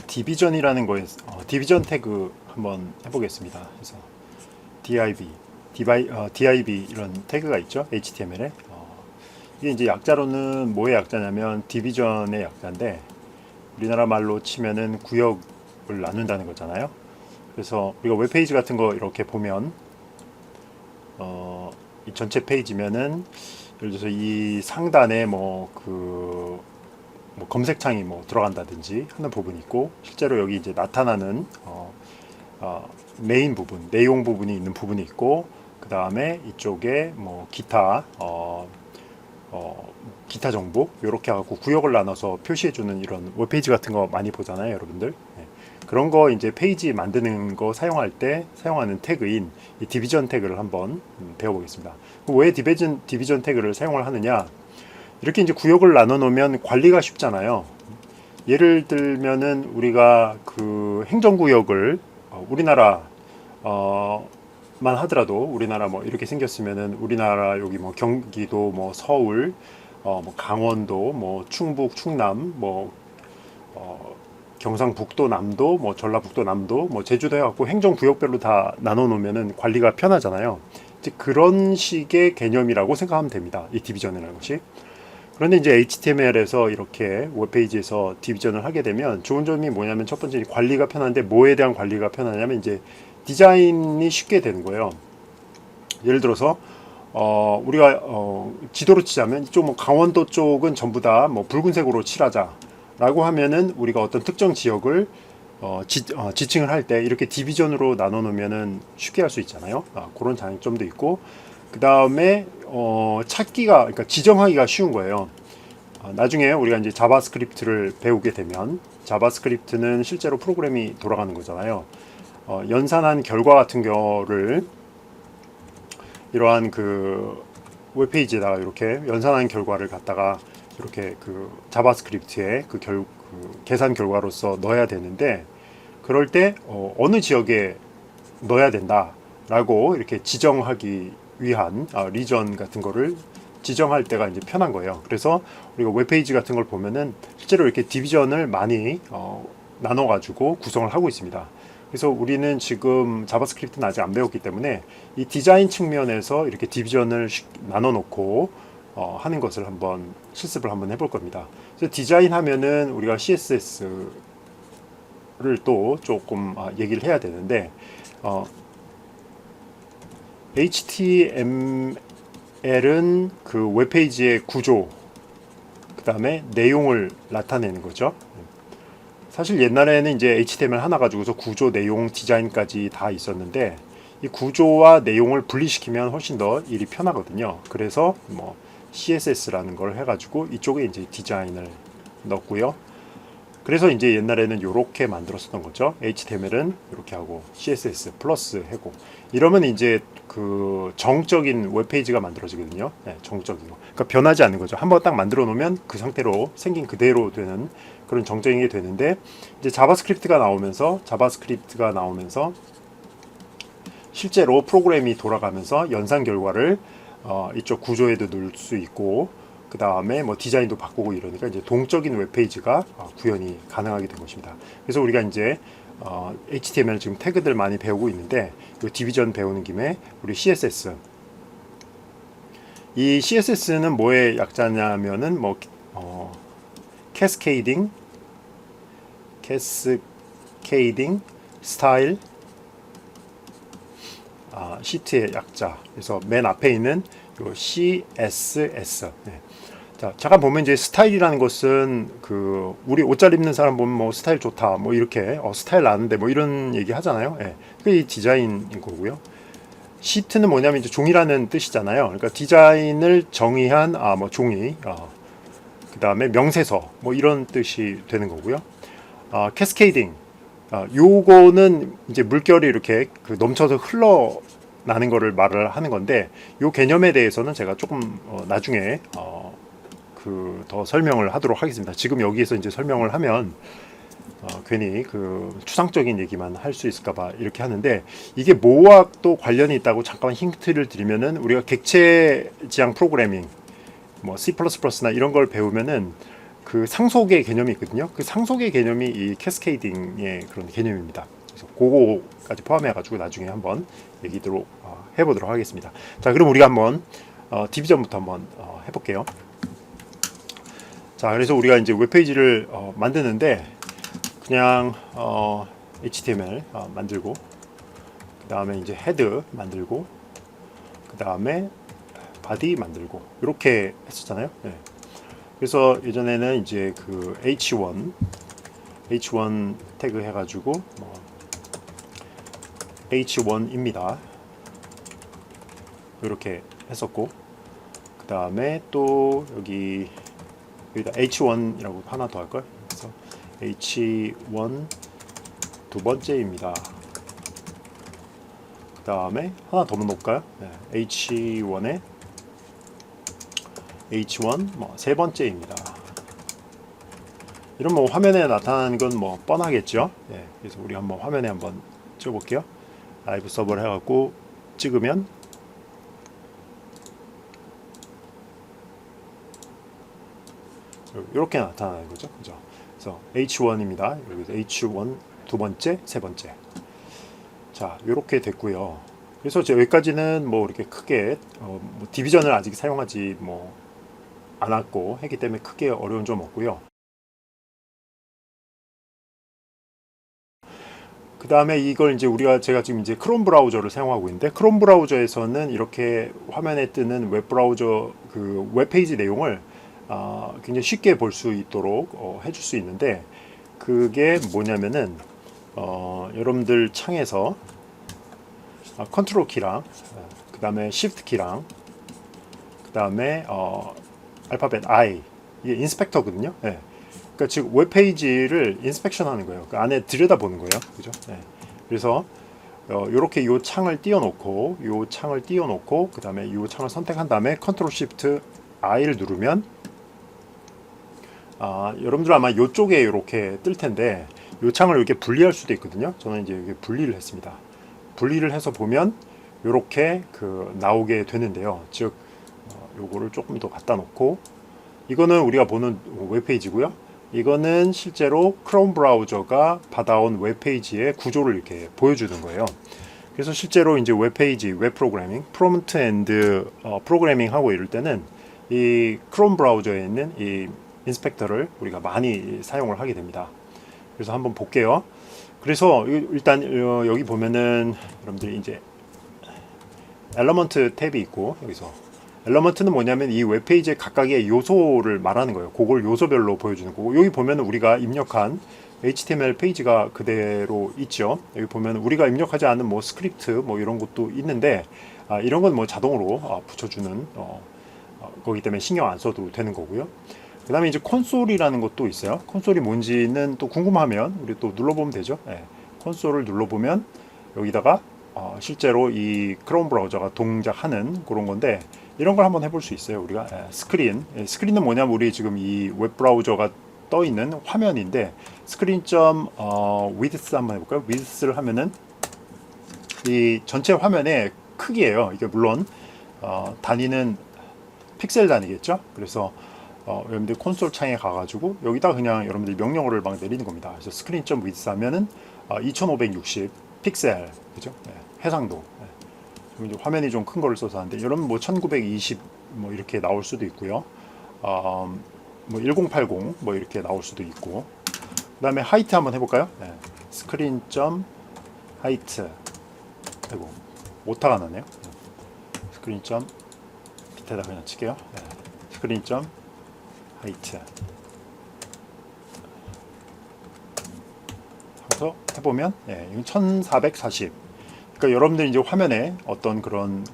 디비전이라는 거에 디비전 태그 한번 해보겠습니다. 그래서 div 이런 태그가 있죠. HTML에 이게 이제 약자로는 뭐의 약자냐면 디비전의 약자인데 우리나라 말로 치면은 구역을 나눈다는 거잖아요. 그래서 우리가 웹페이지 같은 거 이렇게 보면 이 전체 페이지면은 예를 들어서 이 상단에 뭐 검색창이 뭐 들어간다든지 하는 부분이 있고 실제로 여기 이제 나타나는 메인 부분, 내용 부분이 있는 부분이 있고 그 다음에 이쪽에 뭐 기타 기타 정보 이렇게 하고 구역을 나눠서 표시해주는 이런 웹페이지 같은 거 많이 보잖아요, 여러분들. 네. 그런 거 이제 페이지 만드는 거 사용할 때 사용하는 태그인 이 디비전 태그를 한번 배워보겠습니다. 왜 디비전 태그를 사용을 하느냐? 이렇게 이제 구역을 나눠 놓으면 관리가 쉽잖아요. 예를 들면은 우리가 그 행정구역을 우리나라 만 하더라도 우리나라 뭐 이렇게 생겼으면은 우리나라 여기 뭐 경기도 뭐 서울 뭐 강원도 뭐 충북 충남 뭐 경상북도 남도 뭐 전라북도 남도 뭐 제주도 해갖고 행정구역별로 다 나눠 놓으면은 관리가 편하잖아요. 이제 그런 식의 개념이라고 생각하면 됩니다. 이 디비전이라는 것이. 그런데 이제 HTML에서 이렇게 웹페이지에서 디비전을 하게 되면 좋은 점이 뭐냐면 첫 번째 관리가 편한데 뭐에 대한 관리가 편하냐면 이제 디자인이 쉽게 되는 거예요. 예를 들어서 우리가 지도로 치자면 이쪽 뭐 강원도 쪽은 전부 다 뭐 붉은색으로 칠하자라고 하면은 우리가 어떤 특정 지역을 지칭을 할 때 이렇게 디비전으로 나눠 놓으면은 쉽게 할 수 있잖아요. 그런 장점도 있고 그 다음에 찾기가 그러니까 지정하기가 쉬운 거예요. 나중에 우리가 이제 자바스크립트를 배우게 되면 자바스크립트는 실제로 프로그램이 돌아가는 거잖아요. 연산한 결과 같은 거를 이러한 그 웹페이지에다가 이렇게 연산한 결과를 갖다가 이렇게 그 자바스크립트에 그 계산 결과로서 넣어야 되는데 그럴 때 어느 지역에 넣어야 된다라고 이렇게 지정하기 위한 리전 같은 거를 지정할 때가 이제 편한 거예요. 그래서 우리가 웹페이지 같은 걸 보면은 실제로 이렇게 디비전을 많이 나눠 가지고 구성을 하고 있습니다. 그래서 우리는 지금 자바스크립트는 아직 안 배웠기 때문에 이 디자인 측면에서 이렇게 디비전을 나눠 놓고 하는 것을 한번 실습을 한번 해볼 겁니다. 그래서 디자인 하면은 우리가 CSS를 또 조금 얘기를 해야 되는데 HTML은 그 웹페이지의 구조, 그 다음에 내용을 나타내는 거죠. 사실 옛날에는 이제 HTML 하나 가지고서 구조, 내용, 디자인까지 다 있었는데 이 구조와 내용을 분리시키면 훨씬 더 일이 편하거든요. 그래서 뭐 CSS라는 걸 해가지고 이쪽에 이제 디자인을 넣었고요. 그래서 이제 옛날에는 이렇게 만들었었던 거죠. HTML은 이렇게 하고 CSS 플러스 하고 이러면 이제 그 정적인 웹페이지가 만들어지거든요. 네, 정적인 거. 그러니까 변하지 않는 거죠. 한번 딱 만들어 놓으면 그 상태로 생긴 그대로 되는 그런 정적인 게 되는데 이제 자바스크립트가 나오면서 실제로 프로그램이 돌아가면서 연산 결과를 이쪽 구조에도 넣을 수 있고 그 다음에 뭐 디자인도 바꾸고 이러니까 이제 동적인 웹페이지가 구현이 가능하게 된 것입니다. 그래서 우리가 이제 HTML 지금 태그들 많이 배우고 있는데 이 디비전 배우는 김에 우리 CSS 이 CSS는 뭐의 약자냐면은 뭐 캐스케이딩 스타일 시트의 약자. 그래서 맨 앞에 있는 요 CSS. 네. 자, 잠깐 보면 이제 스타일이라는 것은 그 우리 옷 잘 입는 사람 보면 뭐 스타일 좋다, 뭐 이렇게 스타일 나는데 뭐 이런 얘기 하잖아요. 예. 그게 디자인인 거고요. 시트는 뭐냐면 이제 종이라는 뜻이잖아요. 그러니까 디자인을 정의한 뭐 종이, 그 다음에 명세서 뭐 이런 뜻이 되는 거고요. 캐스케이딩, 요거는 이제 물결이 이렇게 그 넘쳐서 흘러나는 거를 말을 하는 건데 요 개념에 대해서는 제가 조금 나중에 그 더 설명을 하도록 하겠습니다. 지금 여기에서 이제 설명을 하면 괜히 그 추상적인 얘기만 할 수 있을까봐 이렇게 하는데 이게 뭐와 또 관련이 있다고 잠깐 힌트를 드리면은 우리가 객체 지향 프로그래밍 뭐 C++나 이런 걸 배우면은 그 상속의 개념이 있거든요. 그 상속의 개념이 이 캐스케이딩의 그런 개념입니다. 그래서 그거까지 포함해가지고 나중에 한번 얘기도록 해보도록 하겠습니다. 자, 그럼 우리가 한번 디비전부터 한번 해볼게요. 자, 그래서 우리가 이제 웹페이지를 만드는데 그냥 HTML 만들고, 그 다음에 이제 헤드 만들고, 그 다음에 바디 만들고 이렇게 했었잖아요. 네. 그래서 예전에는 이제 그 H1 태그 해가지고 뭐 H1입니다 이렇게 했었고, 그 다음에 또 여기다 H1이라고 하나 더 할걸. 그래서 H1 두 번째입니다. 그 다음에 하나 더 넣을까요? 네. H1에 H1 뭐 세 번째입니다. 이런 뭐 화면에 나타나는 건 뭐 뻔하겠죠. 예, 그래서 우리 한번 화면에 한번 찍어볼게요. 라이브 서버를 해갖고 찍으면 이렇게 나타나는 거죠. 그죠? 그래서 H1입니다. 여기서 H1 두 번째, 세 번째. 자, 이렇게 됐고요. 그래서 여기까지는 뭐 이렇게 크게 뭐 디비전을 아직 사용하지 뭐 않았고 했기 때문에 크게 어려운 점 없고요. 그 다음에 이걸 이제 제가 지금 이제 크롬 브라우저를 사용하고 있는데, 크롬 브라우저에서는 이렇게 화면에 뜨는 웹 브라우저 그 웹페이지 내용을 굉장히 쉽게 볼 수 있도록 해줄 수 있는데, 그게 뭐냐면은 여러분들 창에서 컨트롤 키랑 그 다음에 시프트 키랑 그 다음에 알파벳 I, 이게 인스펙터거든요. 네. 그러니까 즉 웹페이지를 인스펙션하는 거예요. 그 안에 들여다보는 거예요. 그죠? 네. 그래서 이렇게 요 창을 띄워놓고 그 다음에 요 창을 선택한 다음에 컨트롤 시프트 I를 누르면 여러분들 아마 이쪽에 이렇게 뜰 텐데, 요 창을 이렇게 분리할 수도 있거든요. 저는 이제 이렇게 분리를 했습니다. 분리를 해서 보면 이렇게 나오게 되는데요. 즉 요거를 조금 더 갖다 놓고, 이거는 우리가 보는 웹페이지고요. 이거는 실제로 크롬 브라우저가 받아온 웹페이지의 구조를 이렇게 보여주는 거예요. 그래서 실제로 이제 웹페이지, 웹 프로그래밍, 프롬프트 앤드 프로그래밍 하고 이럴 때는 이 크롬 브라우저에 있는 이 인스펙터를 우리가 많이 사용을 하게 됩니다. 그래서 한번 볼게요. 그래서 일단 여기 보면은 여러분들이 이제 엘러먼트 탭이 있고, 여기서 엘러먼트는 뭐냐면 이 웹페이지의 각각의 요소를 말하는 거예요. 그걸 요소별로 보여주는 거고, 여기 보면 우리가 입력한 HTML 페이지가 그대로 있죠. 여기 보면 우리가 입력하지 않은 뭐 스크립트 뭐 이런 것도 있는데, 이런 건 뭐 자동으로 붙여주는 거기 때문에 신경 안 써도 되는 거고요. 그 다음에 이제 콘솔이라는 것도 있어요. 콘솔이 뭔지는 또 궁금하면 우리 또 눌러보면 되죠. 네. 콘솔을 눌러보면 여기다가 실제로 이 크롬 브라우저가 동작하는 그런 건데, 이런 걸 한번 해볼 수 있어요. 우리가 스크린은 뭐냐면 우리 지금 이 웹 브라우저가 떠 있는 화면인데, 스크린.width 한번 해볼까요? width를 하면은 이 전체 화면의 크기예요. 이게 물론 단위는 픽셀 단위겠죠. 그래서 여러분들 콘솔 창에 가가지고 여기다 그냥 여러분들 명령어를 막 내리는 겁니다. 그래서 screen.width 하면은 2560 픽셀, 그죠? 네, 해상도. 네. 이제 화면이 좀 큰 거를 써서 하는데, 여러분 뭐 1920 뭐 이렇게 나올 수도 있고요. 뭐 1080 뭐 이렇게 나올 수도 있고. 그다음에 하이트 한번 해볼까요? 네. screen.height. 아이고 오타가 나네요. 스크린. 밑에다 그냥 칠게요. 네. 스크린. 하이트 하면서 해보면, 이건 1440. 그러니까 여러분들 이제 화면에 어떤 그런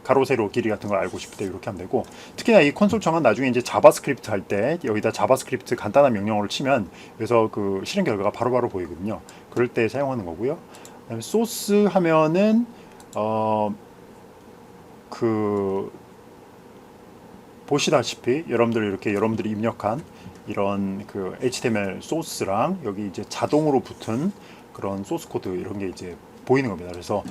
가로 세로 길이 같은 걸 알고 싶을 때 이렇게 하면 되고, 특히나 이 콘솔 창은 나중에 이제 자바스크립트 할 때 여기다 자바스크립트 간단한 명령어를 치면 그래서 실행 결과가 바로바로 보이거든요. 그럴 때 사용하는 거고요. 그다음에 소스 하면은 보시다시피 여러분들이 입력한 이런 HTML 소스랑 여기 이제 자동으로 붙은 그런 소스 코드 이런 게 이제 보이는 겁니다. 그래서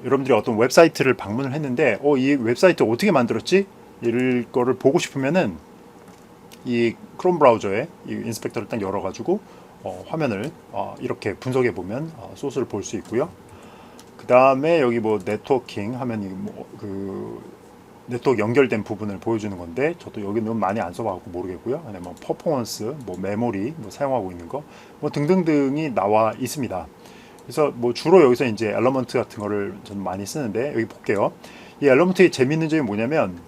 여러분들이 어떤 웹사이트를 방문을 했는데 이 웹사이트 어떻게 만들었지? 이럴 거를 보고 싶으면은 이 크롬 브라우저에 이 인스펙터를 딱 열어가지고 화면을 이렇게 분석해 보면 소스를 볼 수 있고요. 그 다음에 여기 뭐 네트워킹 하면 뭐그 네트워크 연결된 부분을 보여주는 건데 저도 여기는 많이 안 써봐갖고 모르겠고요. 아니면 뭐 퍼포먼스, 뭐 메모리, 뭐 사용하고 있는 거, 뭐 등등등이 나와 있습니다. 그래서 뭐 주로 여기서 이제 엘러먼트 같은 거를 저는 많이 쓰는데 여기 볼게요. 이 엘러먼트의 재밌는 점이 뭐냐면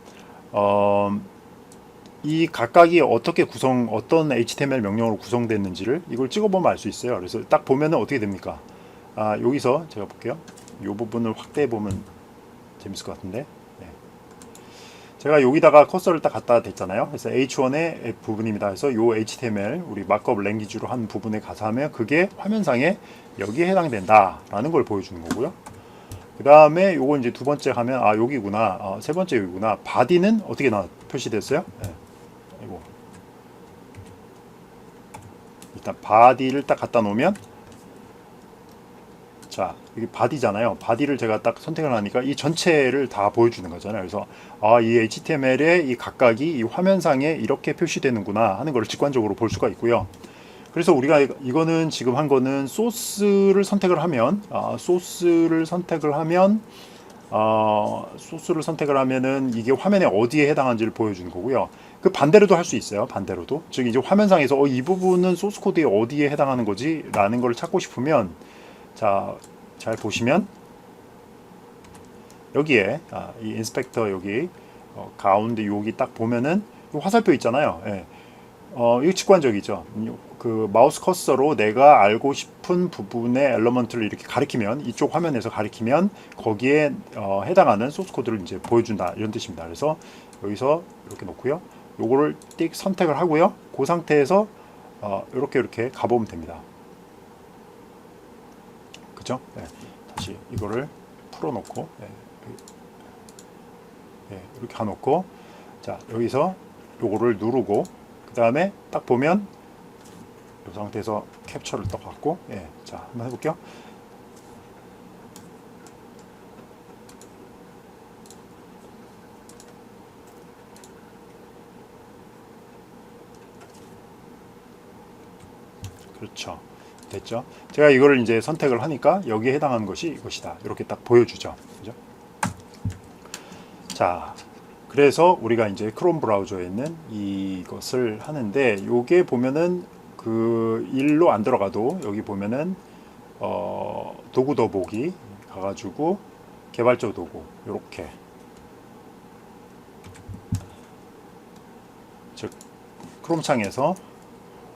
이 각각이 어떻게 어떤 HTML 명령으로 구성됐는지를 이걸 찍어보면 알 수 있어요. 그래서 딱 보면은 어떻게 됩니까? 여기서 제가 볼게요. 이 부분을 확대해 보면 재밌을 것 같은데. 네. 제가 여기다가 커서를 딱 갖다 댔잖아요. 그래서 H1의 부분입니다. 그래서 이 HTML 우리 마크업 랭귀지로 한 부분에 가서 하면 그게 화면상에 여기에 해당된다라는 걸 보여주는 거고요. 그 다음에 요거 이제 두 번째 하면 여기구나. 세 번째 여기구나. 바디는 어떻게 표시됐어요? 네. 이거 일단 바디를 딱 갖다 놓으면 자 여기 바디잖아요. 바디를 제가 딱 선택을 하니까 이 전체를 다 보여주는 거잖아요. 그래서 이 HTML의 이 각각이 이 화면상에 이렇게 표시되는구나 하는 걸 직관적으로 볼 수가 있고요. 그래서 우리가 이거는 지금 한 거는 소스를 선택을 하면 소스를 선택을 하면은 이게 화면에 어디에 해당하는지를 보여주는 거고요. 그 반대로도 할 수 있어요. 반대로도 즉 이제 화면상에서 이 부분은 소스 코드에 어디에 해당하는 거지라는 걸 찾고 싶으면 자, 잘 보시면 여기에 이 인스펙터 여기 가운데 여기 딱 보면은 화살표 있잖아요. 예. 이거 직관적이죠. 그 마우스 커서로 내가 알고 싶은 부분의 엘러먼트를 이렇게 가리키면 이쪽 화면에서 가리키면 거기에 해당하는 소스 코드를 이제 보여준다 이런 뜻입니다. 그래서 여기서 이렇게 놓고요. 요거를 띡 선택을 하고요. 그 상태에서 이렇게 가보면 됩니다. 그죠? 네. 다시 이거를 풀어놓고 이렇게 가놓고 자 여기서 요거를 누르고 그 다음에 딱 보면 이 상태에서 캡처를 딱 갖고 자 한번 해볼게요. 그렇죠. 됐죠? 제가 이거를 이제 선택을 하니까 여기에 해당하는 것이 이것이다. 이렇게 딱 보여주죠. 그죠? 자, 그래서 우리가 이제 크롬 브라우저에 있는 이것을 하는데 요게 보면은 그 일로 안 들어가도 여기 보면은 도구 더보기 가가지고 개발자 도구 요렇게 즉 크롬 창에서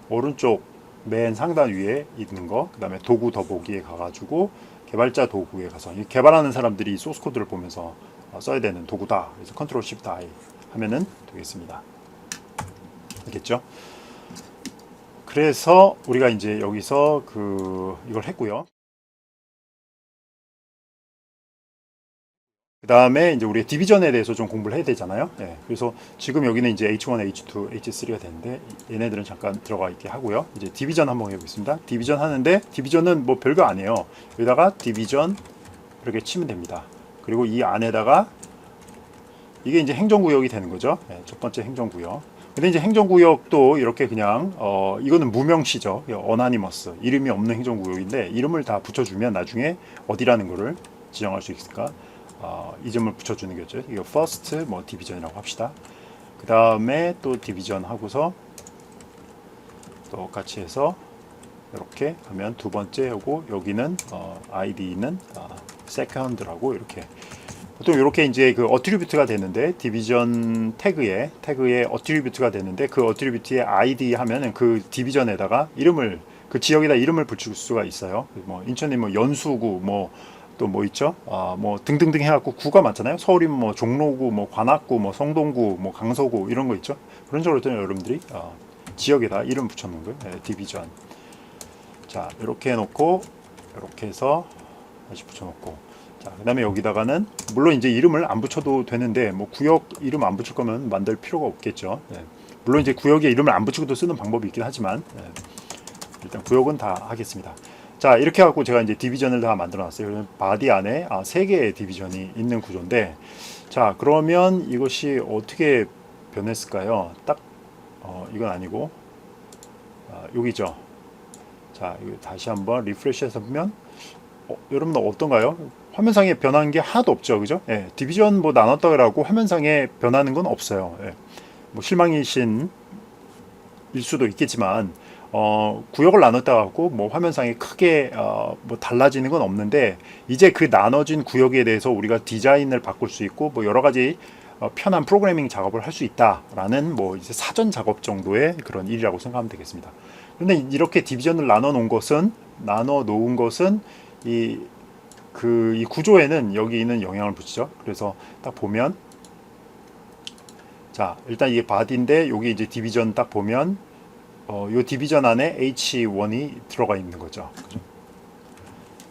오른쪽 맨 상단 위에 있는 거, 그 다음에 도구 더보기에 가가지고 개발자 도구에 가서 이 개발하는 사람들이 소스 코드를 보면서 써야 되는 도구다. 그래서 컨트롤 쉬프트 I 하면은 되겠습니다. 알겠죠? 그래서 우리가 이제 여기서 이걸 했고요. 그 다음에 이제 우리 디비전에 대해서 좀 공부를 해야 되잖아요. 그래서 지금 여기는 이제 H1, H2, H3가 되는데 얘네들은 잠깐 들어가 있게 하고요. 이제 디비전 한번 해보겠습니다. 디비전 하는데 디비전은 뭐 별거 아니에요. 여기다가 디비전 이렇게 치면 됩니다. 그리고 이 안에다가 이게 이제 행정구역이 되는 거죠. 첫 번째 행정구역. 근데 이제 행정구역도 이렇게 그냥 이거는 무명시죠. 어나니머스 이름이 없는 행정구역인데 이름을 다 붙여주면 나중에 어디라는 거를 지정할 수 있을까? 이 점을 붙여주는 거죠. 이거 first 뭐 디비전이라고 합시다. 그 다음에 또 디비전 하고서 또 같이 해서 이렇게 하면 두 번째 하고 여기는 id는 second라고 이렇게 보통 이렇게 이제 그 어트리뷰트가 되는데 디비전 태그에 어트리뷰트가 되는데 그 어트리뷰트의 id 하면은 그 디비전에다가 이름을 그 지역에다 이름을 붙일 수가 있어요. 뭐 인천이 뭐 연수구 뭐 또 뭐 있죠? 뭐 등등등 해갖고 구가 많잖아요. 서울이면 뭐 종로구, 뭐 관악구, 뭐 성동구, 뭐 강서구 이런 거 있죠. 그런 식으로 여러분들이 지역에다 이름 붙여놓은 거예요. 디비전. 자 이렇게 해놓고 이렇게 해서 다시 붙여놓고 자 그다음에 여기다가는 물론 이제 이름을 안 붙여도 되는데 뭐 구역 이름 안 붙일 거면 만들 필요가 없겠죠. 물론 이제 구역에 이름을 안 붙이고도 쓰는 방법이 있긴 하지만 일단 구역은 다 하겠습니다. 자 이렇게 해갖고 제가 이제 디비전을 다 만들어 놨어요. 바디 안에 3개의 디비전이 있는 구조인데 자 그러면 이것이 어떻게 변했을까요? 딱 이건 아니고 여기죠. 자, 이거 다시 한번 리프레시해서 보면 여러분들 어떤가요? 화면상에 변한 게 하나도 없죠, 그죠? 예, 디비전 뭐 나눴다고 화면상에 변하는 건 없어요. 예, 뭐 실망이신 일 수도 있겠지만 구역을 나눴다 갖고 뭐 화면상에 크게 뭐 달라지는 건 없는데 이제 그 나눠진 구역에 대해서 우리가 디자인을 바꿀 수 있고 뭐 여러 가지 편한 프로그래밍 작업을 할 수 있다라는 뭐 이제 사전 작업 정도의 그런 일이라고 생각하면 되겠습니다. 그런데 이렇게 디비전을 나눠 놓은 것은 이 구조에는 여기 있는 영향을 붙이죠. 그래서 딱 보면 자, 일단 이게 바디인데 여기 이제 디비전 딱 보면 요 디비전 안에 H1이 들어가 있는 거죠. 그죠?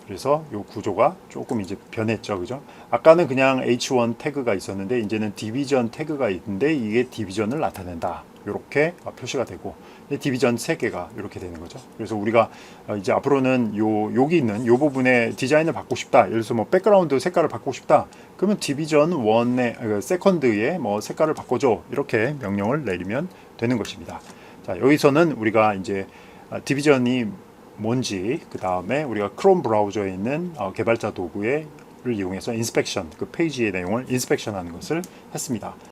그래서 요 구조가 조금 이제 변했죠. 그죠? 아까는 그냥 H1 태그가 있었는데 이제는 디비전 태그가 있는데 이게 디비전을 나타낸다. 이렇게 표시가 되고 디비전 3개가 이렇게 되는 거죠. 그래서 우리가 이제 앞으로는 여기 있는 요 부분에 디자인을 바꾸고 싶다. 예를 들어서 뭐 백그라운드 색깔을 바꾸고 싶다. 그러면 디비전 1의 세컨드에 뭐 색깔을 바꿔줘. 이렇게 명령을 내리면 되는 것입니다. 자, 여기서는 우리가 이제 디비전이 뭔지, 그 다음에 우리가 크롬 브라우저에 있는 개발자 도구를 이용해서 인스펙션, 그 페이지의 내용을 인스펙션하는 것을 했습니다.